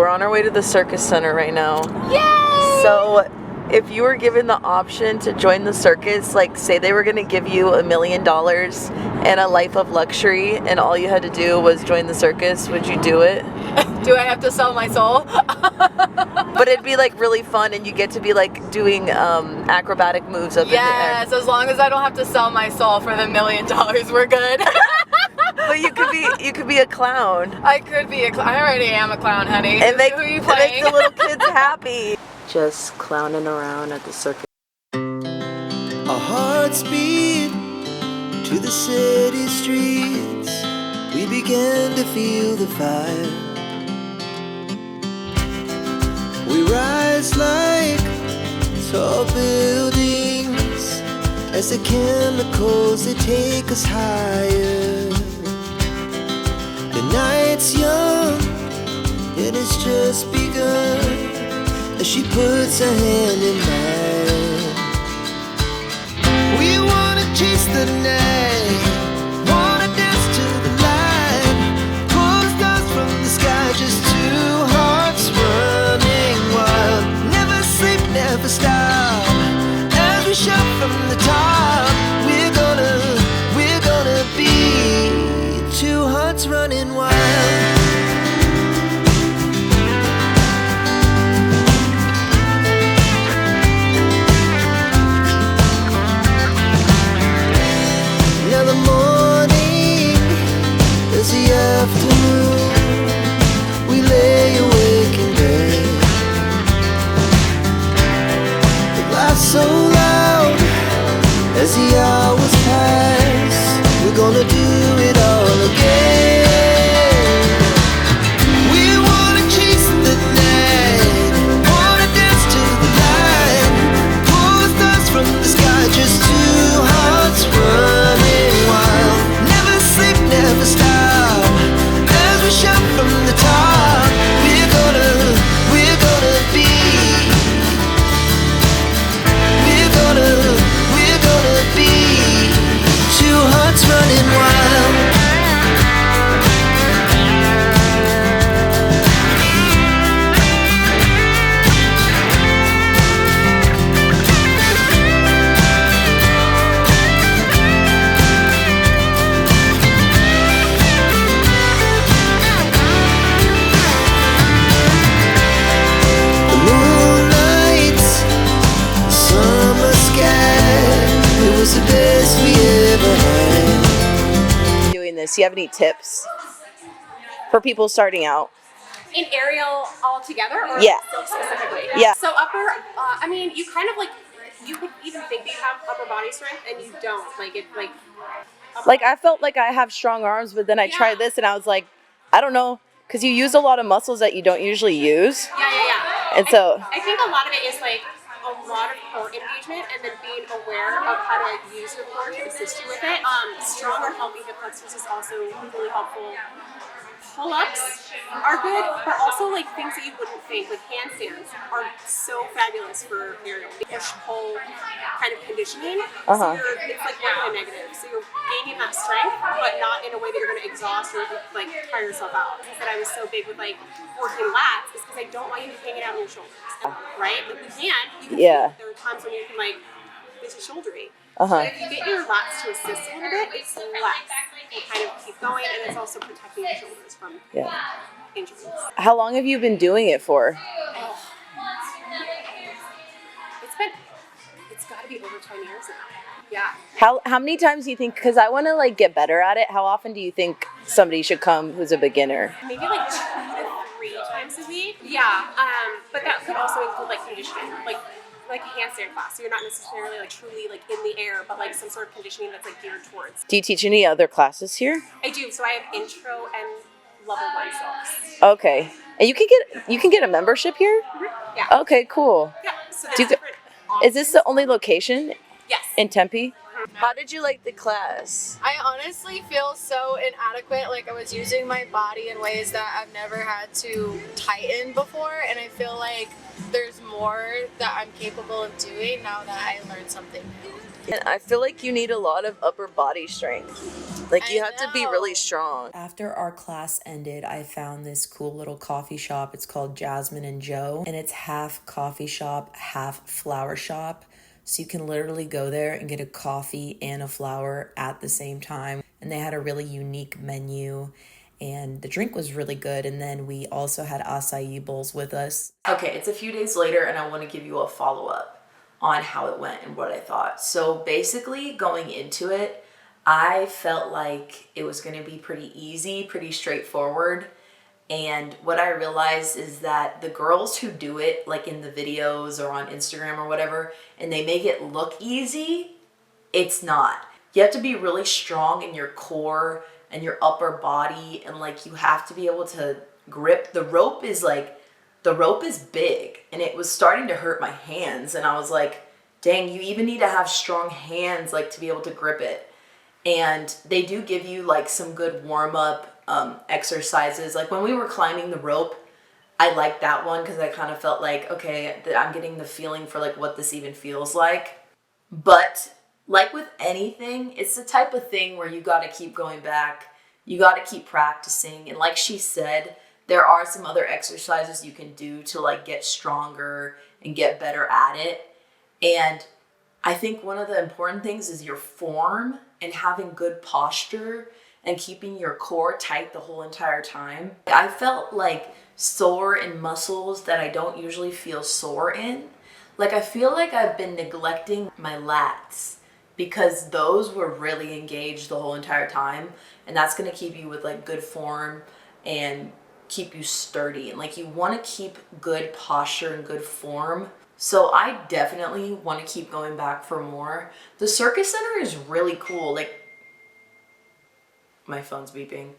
we're on our way to the Circus Center right now. Yay! So, if you were given the option to join the circus, like say they were going to give you $1 million and a life of luxury, and all you had to do was join the circus, would you do it? Do I have to sell my soul? But it'd be like really fun, and you get to be like doing acrobatic moves up in the air. Yes, as long as I don't have to sell my soul for the $1 million, we're good. But you could be a clown. I could be I already am a clown, honey. And make Who are you the playing? little kids happy. Just clowning around at the circus. Our hearts beat to the city streets. We began to feel the fire. We rise like tall buildings as the chemicals, they take us higher. The night's young and it's just begun as she puts her hand in mine. We wanna chase the night, wanna dance to the light, pull the stars from the sky, just two hearts running wild. Never sleep, never stop, as we shout from the top. We're gonna be two hearts running wild. Now the morning is the afternoon. We lay awake in bed. The laughs so loud as the hours pass. We're gonna do it all again. We wanna chase the night, wanna dance to the light, pull the stars from the sky, just two hearts running wild. Never sleep, never stop, as we shout from the top. We're gonna be, we're gonna be two hearts running wild. The moonlight, the summer sky, it was the best we ever had. Doing this, do you have any tips for people starting out? In aerial altogether, or Yeah. silk specifically? Yeah. So upper, I mean, you kind of like, you could even think that you have upper body strength, and you don't. Like it, like. Like I felt like I have strong arms, but then I tried this and I was like, I don't know, because you use a lot of muscles that you don't usually use. Yeah. And so I think a lot of it is like a lot of core engagement, and then being aware of how to use your core to assist you with it. Strong or healthy hip flexors is also really helpful. Pull-ups are good, but also like things that you wouldn't think, like handstands, are so fabulous for aerial. Push-pull kind of conditioning. So it's like working a negative. So you're gaining that strength, but not in a way that you're going to exhaust or like tire yourself out. Because I was so big with like working lats is because I don't want you to hang it out on your shoulders, right? Like you can Yeah. there are times when you can like, this is shouldery. Uh-huh. But if you get your lats to assist a little bit, it's less. You kind of keep going, and it's also protecting your shoulders from injuries. how long have you been doing it for? It's got to be over 10 years now. Yeah. How many times do you think, because I want to like get better at it, how often do you think somebody should come who's a beginner? Maybe like 2 to 3 times a week. Yeah. But that could also include like conditioning, like a handstand class. So you're not necessarily like truly like in the air, but like some sort of conditioning that's like geared towards. Do you teach any other classes here? I do. So I have intro and level 1 silks. Okay. And you can get a membership here? Mm-hmm. Yeah. Okay, cool. Yeah. So Do there's you- different. Is this the only location Yes. in Tempe? Mhm. How did you like the class? I honestly feel so inadequate. Like I was using my body in ways that I've never had to tighten before, and I feel like there's more that I'm capable of doing now that I learned something new. And I feel like you need a lot of upper body strength. Like you have to be really strong. After our class ended, I found this cool little coffee shop. It's called Jasmine and Joe, and it's half coffee shop, half flower shop. So you can literally go there and get a coffee and a flower at the same time. And they had a really unique menu, and the drink was really good. And then we also had acai bowls with us. Okay, it's a few days later, and I want to give you a follow-up on how it went and what I thought. So basically, going into it, I felt like it was going to be pretty easy, pretty straightforward. And what I realized is that the girls who do it, like in the videos or on Instagram or whatever, and they make it look easy, it's not. You have to be really strong in your core and your upper body, and like you have to be able to grip. The rope is big, and it was starting to hurt my hands, and I was like, dang, you even need to have strong hands like to be able to grip it. And they do give you like some good warm-up exercises. Like when we were climbing the rope, I liked that one because I kind of felt like, okay, I'm getting the feeling for like what this even feels like. But like with anything, it's the type of thing where you got to keep going back. You got to keep practicing. And like she said, there are some other exercises you can do to like get stronger and get better at it. And I think one of the important things is your form and having good posture and keeping your core tight the whole entire time. I felt like sore in muscles that I don't usually feel sore in. Like I feel like I've been neglecting my lats because those were really engaged the whole entire time. And that's gonna keep you with like good form and keep you sturdy. And like you wanna keep good posture and good form. So I definitely wanna keep going back for more. The Circus Center is really cool. Like, my phone's beeping.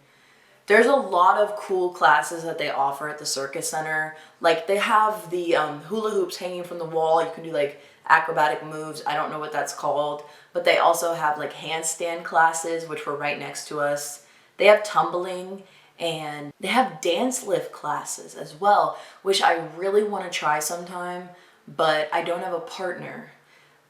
There's a lot of cool classes that they offer at the Circus Center. Like they have the hula hoops hanging from the wall. You can do like acrobatic moves. I don't know what that's called. But they also have like handstand classes, which were right next to us. They have tumbling, and they have dance lift classes as well, which I really want to try sometime, but I don't have a partner.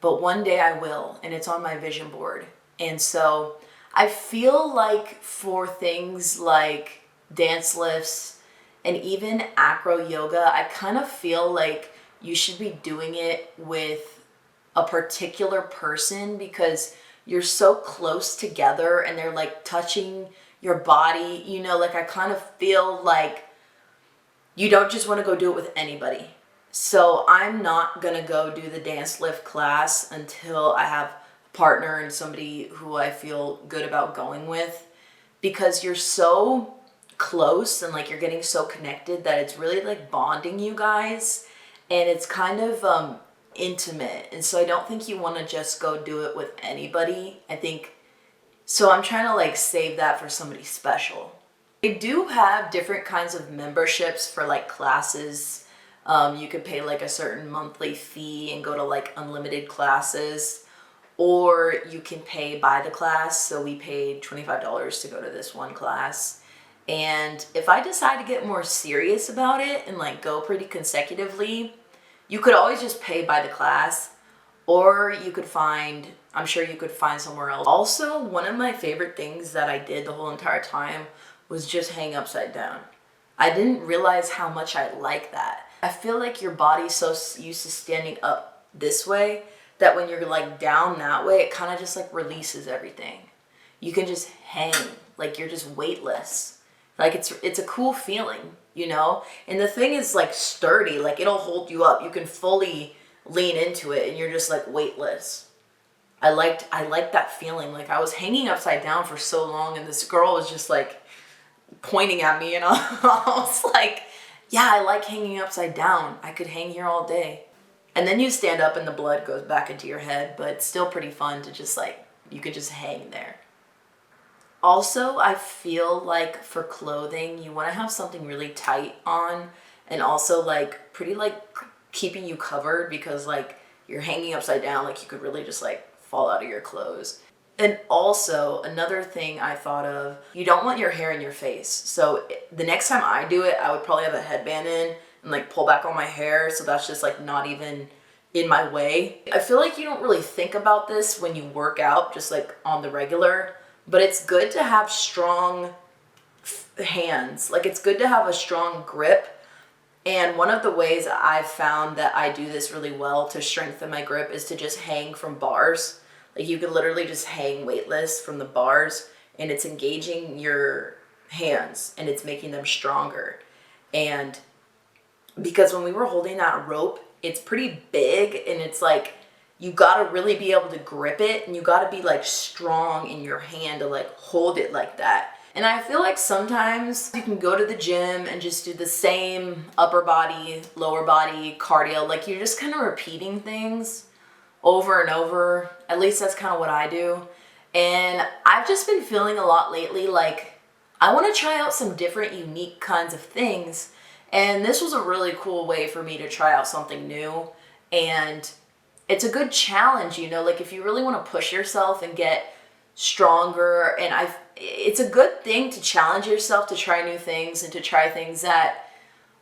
But one day I will, and it's on my vision board. And so I feel like for things like dance lifts and even acro yoga, I kind of feel like you should be doing it with a particular person because you're so close together and they're like touching your body. You know, like I kind of feel like you don't just want to go do it with anybody. So I'm not going to go do the dance lift class until I have partner and somebody who I feel good about going with, because you're so close and like you're getting so connected that it's really like bonding you guys, and it's kind of intimate. And so I don't think you want to just go do it with anybody. I think so I'm trying to like save that for somebody special. They do have different kinds of memberships for like classes. You could pay like a certain monthly fee and go to like unlimited classes. Or you can pay by the class. So we paid $25 to go to this one class. And if I decide to get more serious about it and like go pretty consecutively, you could always just pay by the class, or you could find, I'm sure you could find somewhere else. Also, one of my favorite things that I did the whole entire time was just hang upside down. I didn't realize how much I like that. I feel like your body's so used to standing up this way that when you're like down that way, it kind of just like releases everything. You can just hang, like you're just weightless. Like it's a cool feeling, you know? And the thing is like sturdy, like it'll hold you up. You can fully lean into it and you're just like weightless. I liked that feeling. Like I was hanging upside down for so long and this girl was just like pointing at me and I was like, yeah, I like hanging upside down. I could hang here all day. And then you stand up and the blood goes back into your head, but it's still pretty fun to just like, you could just hang there. Also, I feel like for clothing, you want to have something really tight on and also like pretty like keeping you covered, because like you're hanging upside down, like you could really just like fall out of your clothes. And also, another thing I thought of, you don't want your hair in your face. So the next time I do it, I would probably have a headband in and like pull back on my hair, so that's just like not even in my way. I feel like you don't really think about this when you work out, just like on the regular, but it's good to have strong hands. Like, it's good to have a strong grip. And one of the ways I've found that I do this really well to strengthen my grip is to just hang from bars. Like, you can literally just hang weightless from the bars, and it's engaging your hands and it's making them stronger. And because when we were holding that rope, it's pretty big, and it's like you gotta really be able to grip it, and you gotta be like strong in your hand to like hold it like that. And I feel like sometimes you can go to the gym and just do the same upper body, lower body cardio, like you're just kind of repeating things over and over. At least that's kind of what I do. And I've just been feeling a lot lately like I want to try out some different unique kinds of things, and this was a really cool way for me to try out something new. And it's a good challenge, you know, like if you really want to push yourself and get stronger, and it's a good thing to challenge yourself to try new things and to try things that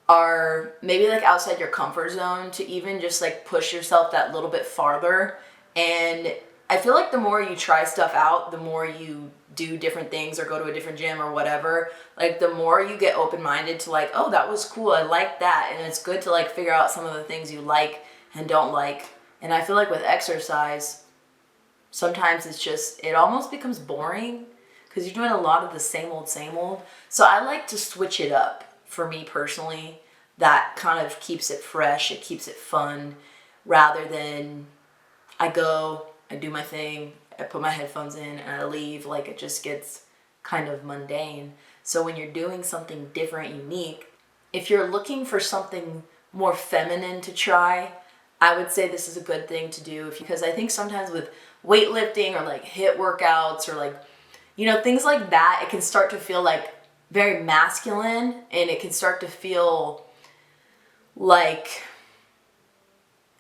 are maybe like outside your comfort zone, to even just like push yourself that little bit farther. And I feel like the more you try stuff out, the more you do different things or go to a different gym or whatever, like the more you get open-minded to like, oh, that was cool, I like that. And it's good to like figure out some of the things you like and don't like. And I feel like with exercise, sometimes it almost becomes boring because you're doing a lot of the same old. So I like to switch it up. For me personally, that kind of keeps it fresh, it keeps it fun, rather than I go, I do my thing, I put my headphones in and I leave. Like, it just gets kind of mundane. So when you're doing something different, unique, if you're looking for something more feminine to try, I would say this is a good thing to do, because I think sometimes with weightlifting or like HIIT workouts or like, you know, things like that, it can start to feel like very masculine, and it can start to feel like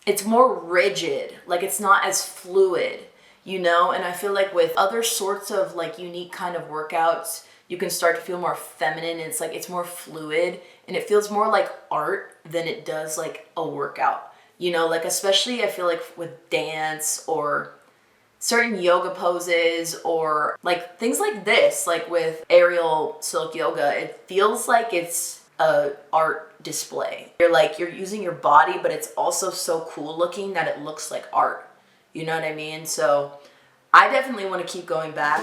it's more rigid, like it's not as fluid, you know? And I feel like with other sorts of like unique kind of workouts, you can start to feel more feminine. It's like it's more fluid, and it feels more like art than it does like a workout, you know? Like, especially I feel like with dance or certain yoga poses or like things like this, like with aerial silk yoga, it feels like it's a art display. You're using your body, but it's also so cool looking that it looks like art. You know what I mean? So I definitely want to keep going back.